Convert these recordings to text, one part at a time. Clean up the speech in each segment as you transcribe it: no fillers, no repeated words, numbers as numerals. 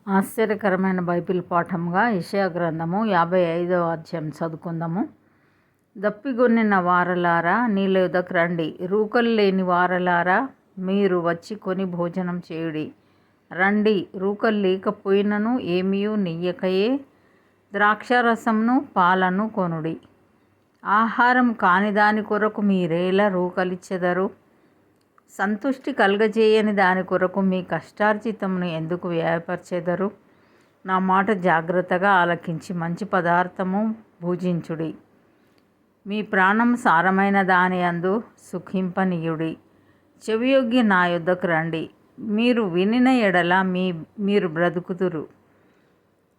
ఆశ్చర్యకరమైన బైబిల్ పాఠంగా యెషయా గ్రంథము 55వ అధ్యాయం చదువుకుందాము. దప్పిగొనిన వారలారా నీళ్ళ యొద్దకు రండి, రూకలు లేని వారలారా మీరు వచ్చి కొని భోజనం చేయుడి. రండి, రూకలు లేకపోయినను ఏమీయూ నెయ్యకయే ద్రాక్షారసమును పాలను కొనుడి. ఆహారం కాని దాని కొరకు మీరేలా రూకలిచ్చెదరు? సంతుష్టి కలుగజేయని దాని కొరకు మీ కష్టార్జితమును ఎందుకు వ్యయపరచెదరు? నా మాట జాగ్రత్తగా ఆలకించి మంచి పదార్థము భుజించుడి. మీ ప్రాణం సారమైన దాని యందు సుఖింపనీయుడి. చెవియొగ్గి నా యొద్దకు రండి, మీరు వినిన ఎడల మీరు బ్రతుకుదురు.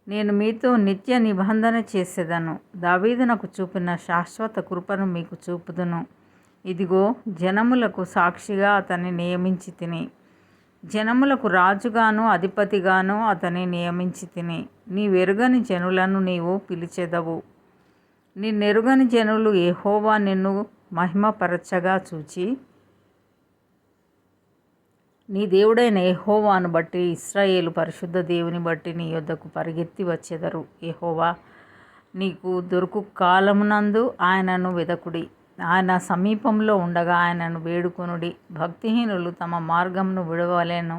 నేను మీతో నిత్య నిబంధన చేసేదను. దావీదు నాకు చూపిన శాశ్వత కృపను మీకు చూపుదును. ఇదిగో, జనములకు సాక్షిగా అతన్ని నియమించి తిని, జనములకు రాజుగాను అధిపతిగాను అతన్ని నియమించి తిని. నీవెరుగని జనులను నీవు పిలిచెదవు. నిన్నెరుగని జనులు యెహోవా నిన్ను మహిమపరచగా చూచి, నీ దేవుడైన యెహోవాను బట్టి, ఇశ్రాయేలు పరిశుద్ధ దేవుని బట్టి నీ యొద్దకు పరిగెత్తి వచ్చెదరు. యెహోవా నీకు దొరుకు కాలమునందు ఆయనను వెదకుడి. ఆయన సమీపంలో ఉండగా ఆయనను వేడుకొనుడి. భక్తిహీనులు తమ మార్గమును విడవలెను,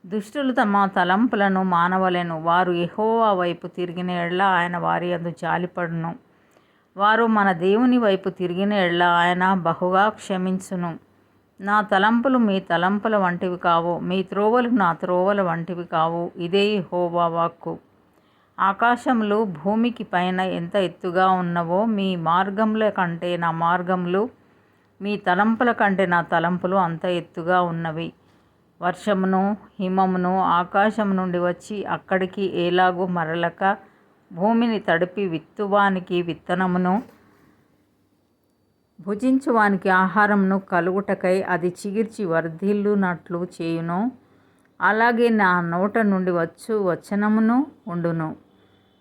దుష్టులు తమ తలంపులను మానవలెను. వారు యెహోవా వైపు తిరిగిన ఎడల ఆయన వారి యందు జాలిపడును. వారు మన దేవుని వైపు తిరిగిన ఎడల ఆయన బహుగా క్షమించును. నా తలంపులు మీ తలంపుల వంటివి కావు, మీ త్రోవలు నా త్రోవల వంటివి కావు. ఇదే యెహోవా వాక్కు. ఆకాశములు భూమికి పైన ఎంత ఎత్తుగా ఉన్నవో మీ మార్గముల కంటే నా మార్గములు, మీ తలంపుల కంటే నా తలంపులు అంత ఎత్తుగా ఉన్నవి. వర్షమును హిమమును ఆకాశము నుండి వచ్చి అక్కడికి ఎలాగూ మరలక, భూమిని తడిపి విత్తువానికి విత్తనమును, భుజించువానికి ఆహారమును కలుగుటకై అది చిగిర్చి వర్ధిల్లునట్లు చేయును, అలాగే నా నోట నుండి వచ్చు వచనమును ఉండును.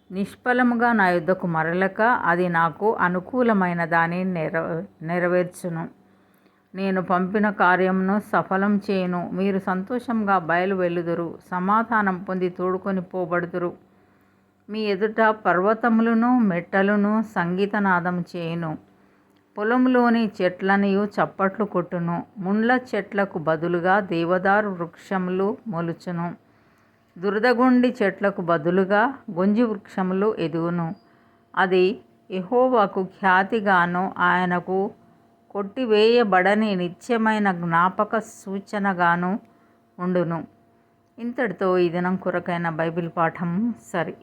నిష్ఫలముగా నా యొద్దకు మరలక అది నాకు అనుకూలమైన దాన్ని నెరవేర్చును. నేను పంపిన కార్యమును సఫలం చేయును. మీరు సంతోషంగా బయలు వెళ్ళుదురు, సమాధానం పొంది తోడుకొని పోబడుదురు. మీ ఎదుట పర్వతములను మెట్టలను సంగీతనాదం చేయును. పొలంలోని చెట్లనియు చప్పట్లు కొట్టును. ముండ్ల చెట్లకు బదులుగా దేవదారు వృక్షములు మొలుచును. దురదగొండి చెట్లకు బదులుగా గొంజి వృక్షములు ఎదుగును. అది యెహోవాకు ఖ్యాతిగాను ఆయనకు కొట్టివేయబడని నిత్యమైన జ్ఞాపక సూచనగాను ఉండును. ఇంతటితో ఈ దినం కొరకైన బైబిల్ పాఠం సరి.